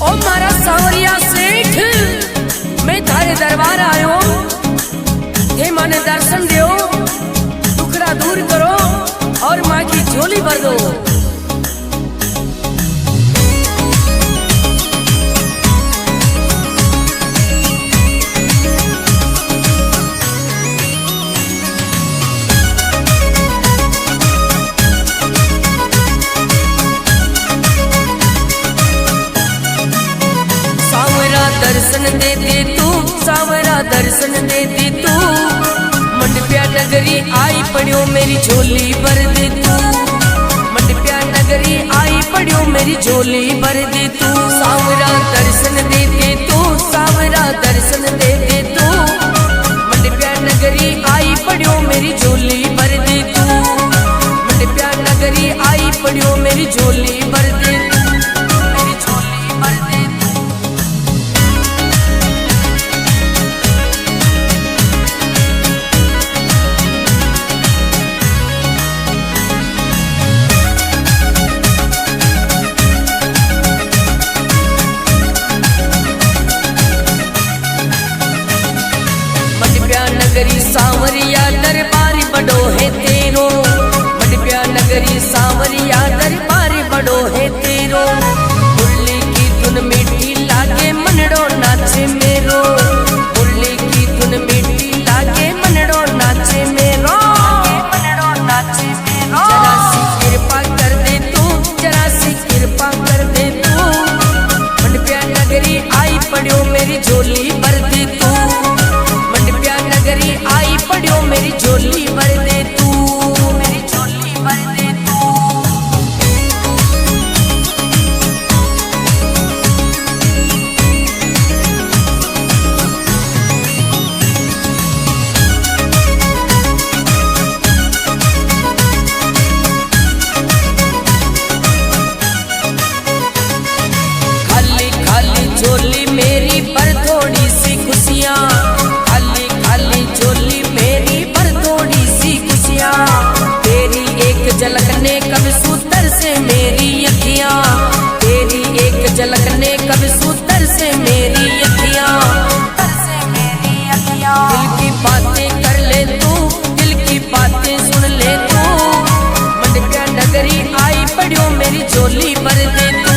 ओ मारा सावरिया सेठ, मैं थारे दरबार आयो, थे माने दर्शन दियो, दुखड़ा दूर करो और माँ की झोली भर दो। दर्शन दे दे तू सावरा, दर्शन दे दे तू, मंडप्या नगरी आई पड़ियो मेरी झोली भर दे तू, मंडप्या नगरी आई पड़ियो मेरी झोली भर दे तू। सावरा दर्शन दे दे तू सावरा, दर्शन दे दे तू, मंडप्या नगरी आई पड़ियो मेरी झोली भर दे तू, मंडप्या नगरी आई पड़ियो मेरी झोली भर दे तू। नगरी सांवरिया दरबार बड़ो है तेरो, मंडप्या नगरी सांवरिया दरबार बड़ो है तेरो, मुरली की धुन मीठी लागे मनड़ो नाचे मेरो, मुरली की धुन मीठी लागे मनड़ो नाचे मेरो, मनड़ो नाचे मेरो। जरा सी कृपा कर दे तू, जरा सी कृपा कर दे तू, मंडप्या नगरी आई पड़ियो मेरी झोली भर दे तू, नगरी आई पड़ियो मेरी झोली भर दे तू, मेरी झोली भर दे तू। खाली खाली झोली मेरी पर थोड़ी सी खुशियाँ, झोली मेरी पर थोड़ी सी खुशियाँ, तेरी एक झलक ने कब सूतर से मेरी अखियाँ, तेरी एक झलक ने कब सूतर से मेरी अखियाँ, दिल की बातें कर ले तू, दिल की बातें सुन ले तू, मंडप्या नगरी आई पड़ियो मेरी झोली भर दे तू,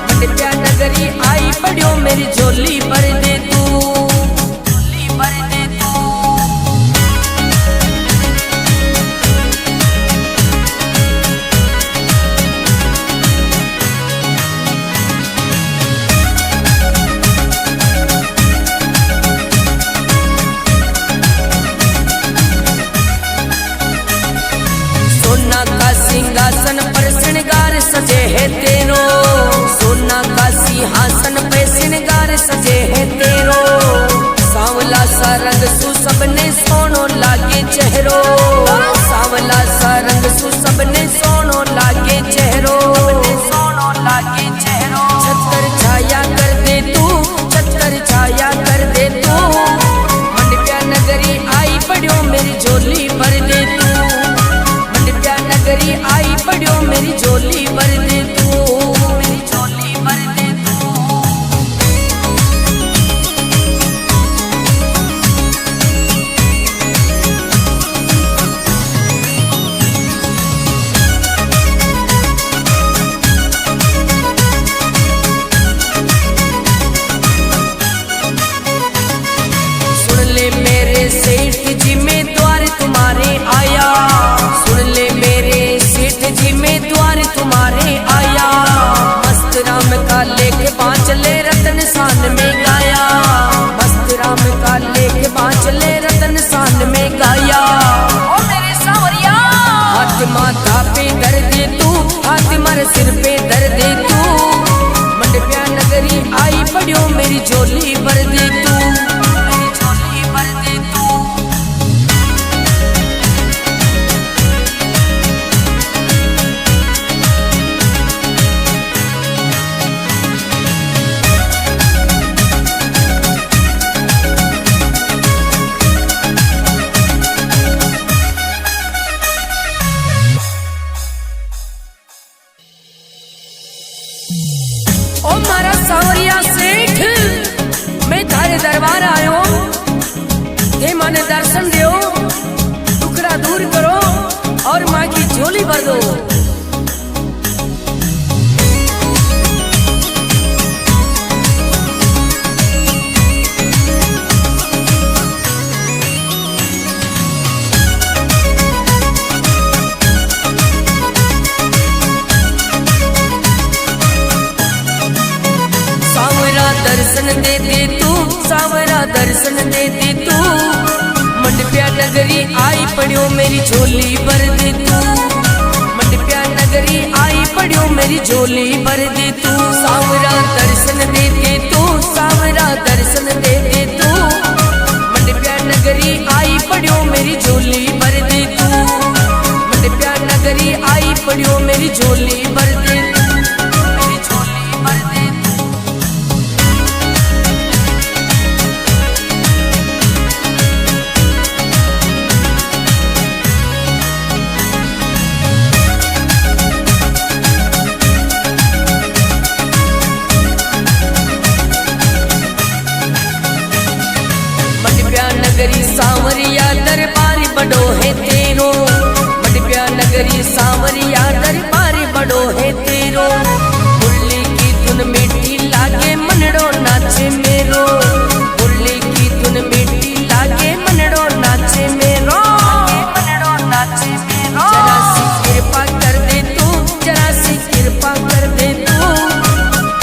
मंडप्या नगरी आई पड़ियो मेरी झोली भर दे तू। सोना का सिंहासन पर श्रृंगार सजे है तेरो, सोना का सिंहासन पे श्रृंगार सजे है तेरो, सांवला सा रंग सु सबने सोनो लागे चेहरो, सांवला सा रंग सु सबने सोनो लागे चेहरो, सोनो लागे चेहरो। छतर छाया कर दे तू, छतर छाया कर दे तू, मंडप्या नगरी आई पड़ियो मेरी झोली भर दे तू, मंडप्या नगरी आई पड़ियो मेरी झोली भर दे तू, मेरी झोली भर दे तू। सुन ले मेरे सेठ जी में द्वार तुम्हारे आया, सुन ले मेरे सेठ जी में द्वार तुम्हारे आया, मस्त राम का लेख बांचले रतन सान में गाया, मस्त राम का लेख बांचले रतन सान में गाया। ओ मेरे सावरिया हाथ माथा पे धर दे तू, हाथ मारे सिर पे धर दे तू, मंडप्या नगरी आई पड़ियो मेरी झोली भर दे तू, मेरी झोली भर दे तू। ओ ओ मारा सांवरिया सेठ, मैं थारे दरबार आयो, हे माने दर्शन दो, दुखड़ा दूर करो और माँ की झोली भर दो। दर्शन दे दे तू, सावरा दर्शन दे दे तू, मंडप्या नगरी आई पड़ियो मेरी झोली भर दे तू, मंडप्या नगरी आई पड़ियो मेरी झोली भर दे तू। सावरा दर्शन दे दे तू, सावरा दर्शन दे दे तू, मंडप्या नगरी आई पड़ियो मेरी झोली भर दे तू, मंडप्या नगरी आई पड़ियो मेरी झोली भर दे तू। नगरी सांवरिया दरबारी बड़ो है तेरो, मंडप्या नगरी सांवरिया दरबारी बड़ो है तेरो, मुरली की धुन मीठी लागे मनड़ो नाचे मेरो, मुरली की धुन मीठी लागे मनड़ो नाचे मेरो, मनड़ो नाचे मेरो। जरा सी कृपा कर दे तू, जरा सी कृपा कर दे तू,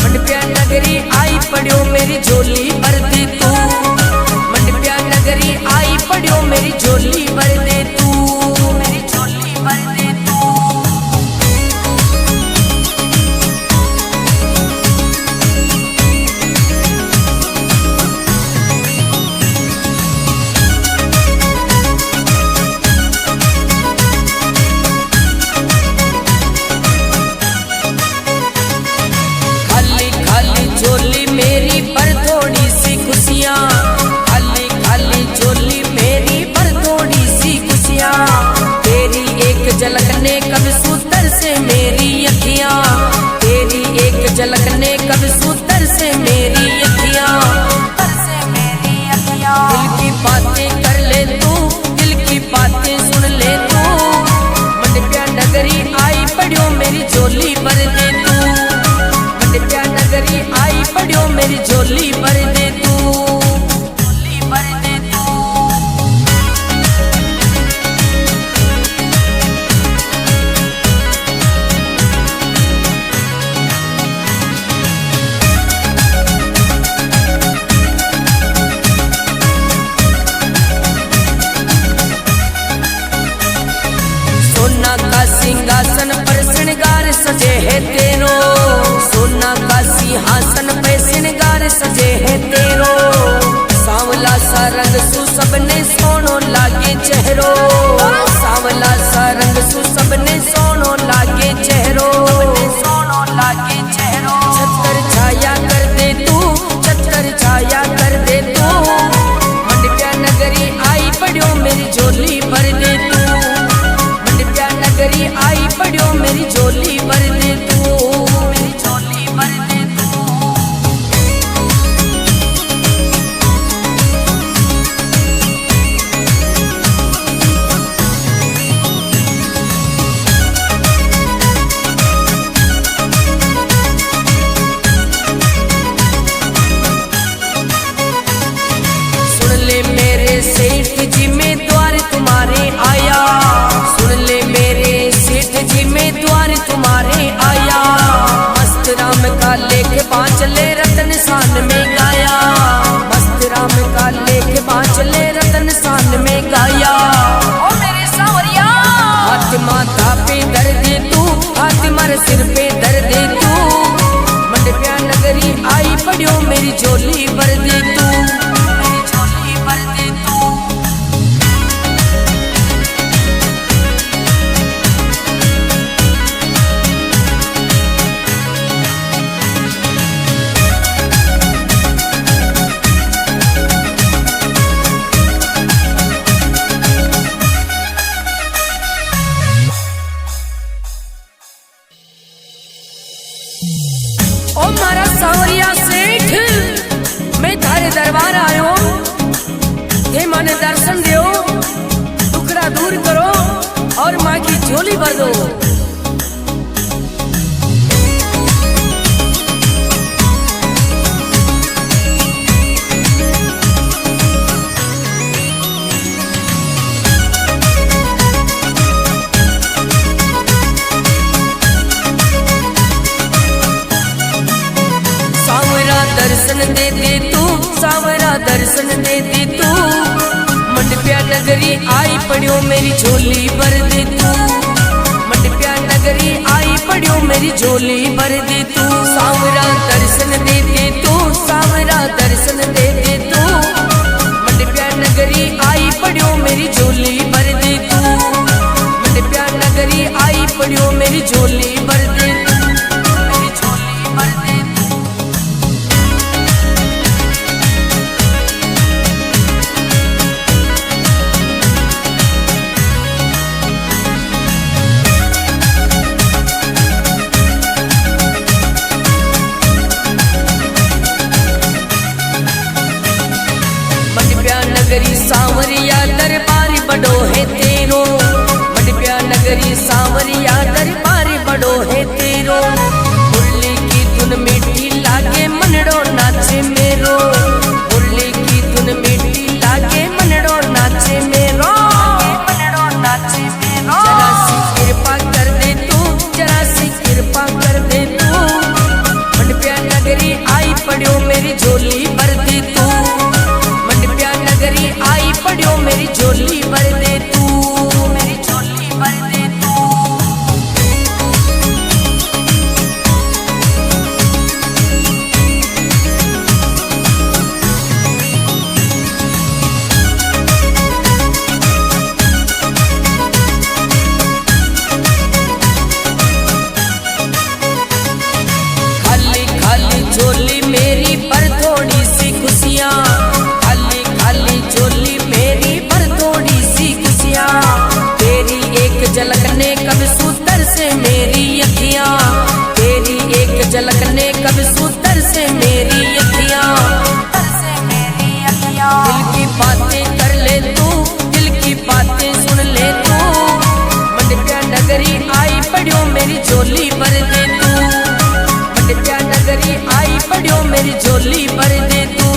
मंडप्या नगरी आई पड़ियो मेरी झोली भर दे तू, नगरी आई पड़ियो मेरी झोली भर दे तू, मेरी झोली भर दे तू। खाली खाली झोली मेरी पर थोड़ी सी खुशियाँ, झोली मेरी पर थोड़ी सी खुशियाँ, तेरी एक झलक ने कब सूतर से मेरी अखियाँ, तेरी एक झलक ने कब सूतर से मेरी अखियाँ, दिल की बातें कर ले तू, दिल की बातें सुन ले तू, मंडप्या नगरी आई पड़ियो मेरी झोली भर दे तू, मंडप्या नगरी आई पड़ियो मेरी झोली भर दे तू। सोना का सिंहासन पर श्रृंगार सजे है तेरो, सोना का सिंहासन पे श्रृंगार सजे है तेरो, सांवला सा रंग सु सबने सोनो लागे चेहरो, सांवला सा रंग सु सबने सोनो लागे चेहरो, सोनो लागे चेहरो। छतर छाया कर दे तू, छतर छाया कर दे तू, मंडप्या नगरी आई पड़ियो मेरी झोली भर दे तू, नगरी आई पड़ियो मेरी झोली भर दे तू, मेरी झोली भर दे तू। सुन ले मेरे सेठ जी मैं द्वार तुम्हारे आया, सुन ले मेरे सेठ जी मैं द्वार तुम्हारे आया, मस्त राम का लेख बांचले रतन सान में गाया, मस्त राम का लेख बांचले रतन सान में गाया। ओ मेरे सांवरिया, हाथ माथा पे धर दे तू, हाथ मार सिर पे धर दे तू, मंडप्या नगरी आई पड़ियो मेरी झोली भर दे तू, मेरी झोली भर दे तू। ओ मारा सांवरिया सेठ, मैं थारे दरबार आयो, थे माने दर्शन दो, दुखड़ा दूर करो और माँ की झोली भर दो। दर्शन दे दे तू सावरा, दर्शन दे दे तू, मंडप्या नगरी आई पड़ियो मेरी झोली भर दे तू, मंडप्या नगरी आई पड़ियो मेरी झोली भर दे तू। सावरा दर्शन दे दे तू सावरा, दर्शन दे दे तू, मंडप्या नगरी आई पड़ियो मेरी झोली भर दे तू, मंडप्या नगरी आई पड़ियो मेरी झोली भर दे तू, मेरी झोली भर दे तू। नगरी सांवरिया दरबार बड़ो है तेरो, मंडप्या नगरी सांवरिया दरबार बड़ो है तेरो, मुरली की धुन मीठी लागे मनड़ो नाचे मेरो, मुरली की धुन मीठी लागे मनड़ो नाचे मेरो, मनड़ो नाचे मेरो। जरा सी कृपा कर दे तू, जरा सी कृपा कर दे तू, मंडप्या नगरी आई पड़ियो मेरी झोली भर दे तू, नगरी आई पड़ियो मेरी झोली भर दे तू, मेरी झोली भर दे तू। खाली खाली झोली मेरी पर थोड़ी सी खुशियाँ, झोली मेरी पर थोड़ी सी खुशियाँ, तेरी एक झलक ने कब सूतर से मेरी अखियाँ, तेरी एक झलक ने कब सूतर से मेरी अखियाँ, दिल की बातें कर ले तू, दिल की बातें सुन ले तू, मंडप्या नगरी आई पड़ियो मेरी झोली भर दे तू, मंडप्या नगरी आई पड़ियो मेरी झोली भर दे तू,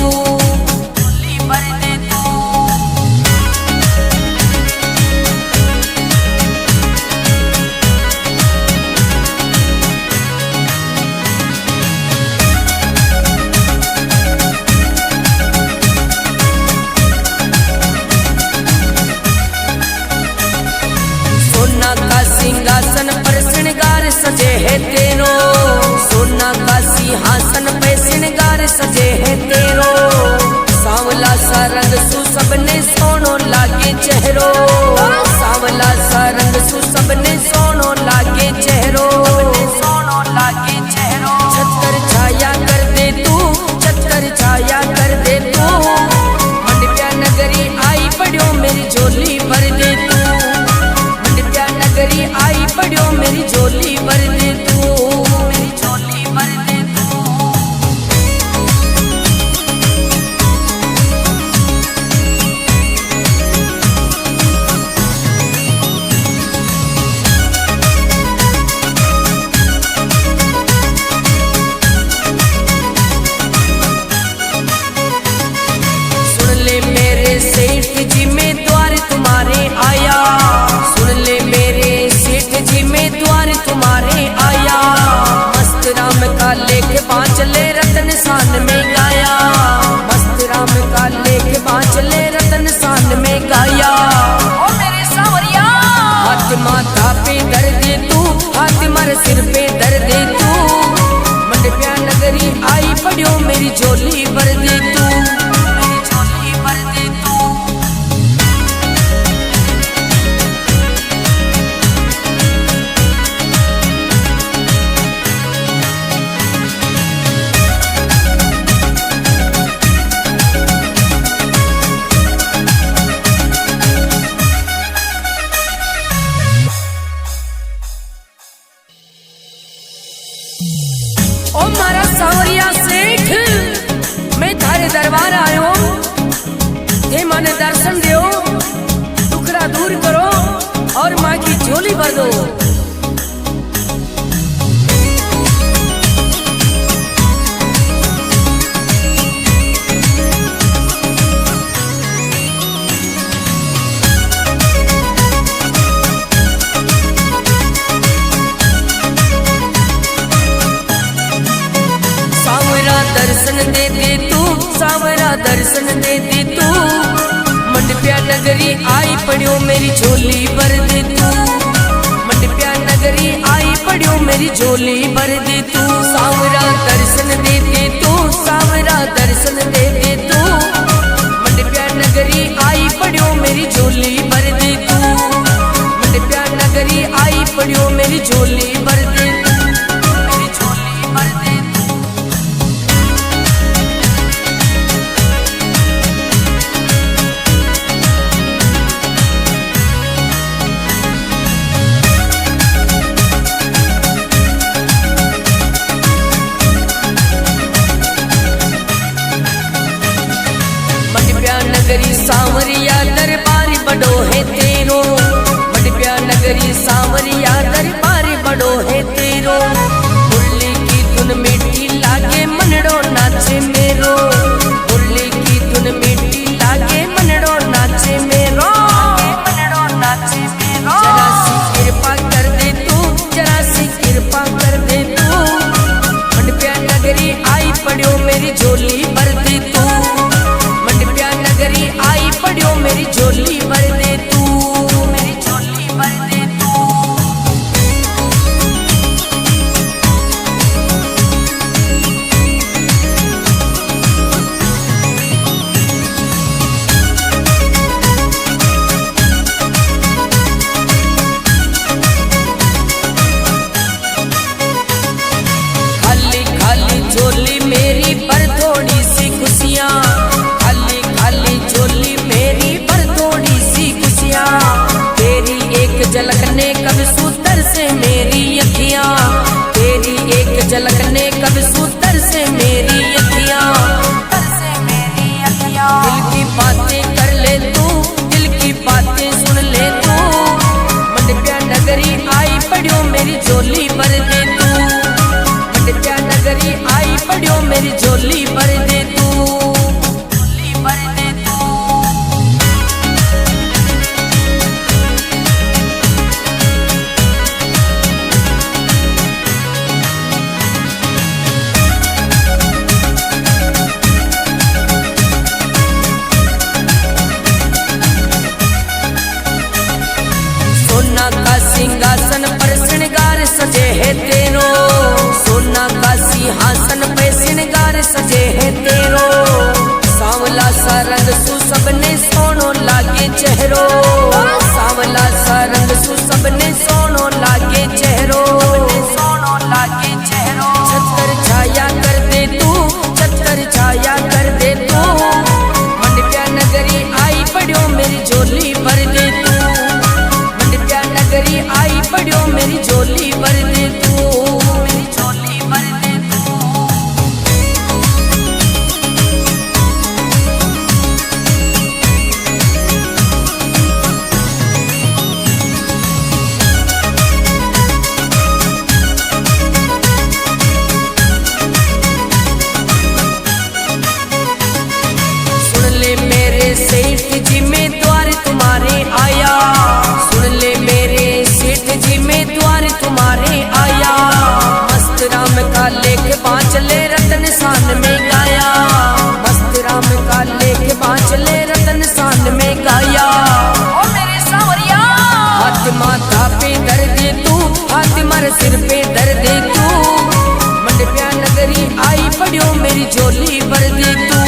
झोली भर दे तू। सोना का सिंहासन पर श्रृंगार सजे है तेरो, सोना का सिंहासन पे श्रृंगार सजे है तेरो, सांवला सा रंग सु सबने सोनो लागे चेहरो, सांवला सा रंग सु सबने सोनो लागे चेहरो, सोनो लागे चेहरो। छतर छाया कर दे तू, छतर छाया कर दे तू, मंडप्या नगरी आई पड़ियो मेरी झोली भर दे तू, मंडप्या नगरी आई पड़ियो मेरी झोली भर दे तू, मेरी झोली भर दे तू। सुन ले मेरे सेठ जी में द्वार तुम्हारे आया, सुन ले मेरे सेठ जी में द्वार तुम्हारे आया, मस्त राम का लेख बांचले रतन सान में गाया, मस्त राम का लेख बांचले रतन सान में गाया। ओ मेरे सांवरिया, हाथ माथा पे धर दे तू, हाथ मारे सिर पे धर दे तू, मंडप्या नगरी आई पड़ियो मेरी झोली भर दे तू, मेरी झोली भर दे तू। ओ मारा सांवरिया सेठ, मैं थारे दरबार आयो, हे माने दर्शन दो, दुखड़ा दूर करो और माँ की झोली भर दो। दर्शन दे दे तू, सांवरा दर्शन दे दे तू, मंडप्या नगरी आई पड़ियो मेरी झोली भर दे तू, मंडप्या नगरी आई पड़ियो मेरी झोली भर दे तू। सांवरा दर्शन दे दे तू, सांवरा दर्शन दे दे तू, मंडप्या नगरी आई पड़ियो मेरी झोली भर दे तू, मंडप्या नगरी आई पड़ियो मेरी झोली भर दे तू, मेरी झोली भर दे तू। नगरी सांवरिया दरबार बड़ो है तेरो, मंडप्या नगरी सांवरिया दरबार बड़ो है तेरो, मुरली की धुन मीठी लागे मनड़ो नाचे मेरो, मुरली की धुन मीठी लागे मनड़ो नाचे मेरो, मनड़ो नाचे मेरो। जरा सी कृपा कर दे तू, जरा सी कृपा कर दे तू, मंडप्या नगरी आई पड़ियो मेरी झोली भर दे तू, नगरी आई पड़ियो मेरी झोली भर दे तू, मेरी झोली भर दे तू। खाली खाली झोली मेरी पर थोड़ी सी खुशियाँ, झोली मेरी पर थोड़ी सी खुशियाँ, तेरी एक झलक ने कब सूतर से मेरी अखियाँ, तेरी एक झलक ने कब सूतर से मेरी अखियाँ, दिल की बातें कर ले तू, दिल की बातें सुन ले तू, मंडप्या नगरी आई पड़ियो मेरी झोली भर दे तू, मंडप्या नगरी आई पड़ियो मेरी झोली भर दे तू, झोली भर दे तू। सोना का सिंहासन पर श्रृंगार सजे है तेरो, सोना का सिंहासन पे श्रृंगार सजे है तेरो, सांवला सा रंग सु सबने सोनो लागे चेहरो, सांवला सा रंग सु सबने सोनो लागे चेहरो, सोनो लागे चेहरो। छतर छाया कर दे तू, छतर छाया कर दे तू, मंडप्या नगरी आई पड़ियो मेरी झोली भर दे तू, नगरी आई पड़ियो मेरी झोली भर दे तू, मेरी झोली भर दे तू। सुन ले मेरे सेठ जी मैं द्वार तुम्हारे आया, सुन ले मेरे सेठ जी मैं द्वार तुम्हारे आया, मस्त राम का लेख बांचले रतन सान में गाया, मस्त राम का लेख बांचले रतन सान में गाया। ओ मेरे सांवरिया हाथ माथा पे धर दे तू, हाथ मार सिर पे धर दे तू, मंडप्या नगरी आई पड़ियो मेरी झोली भर दे तू,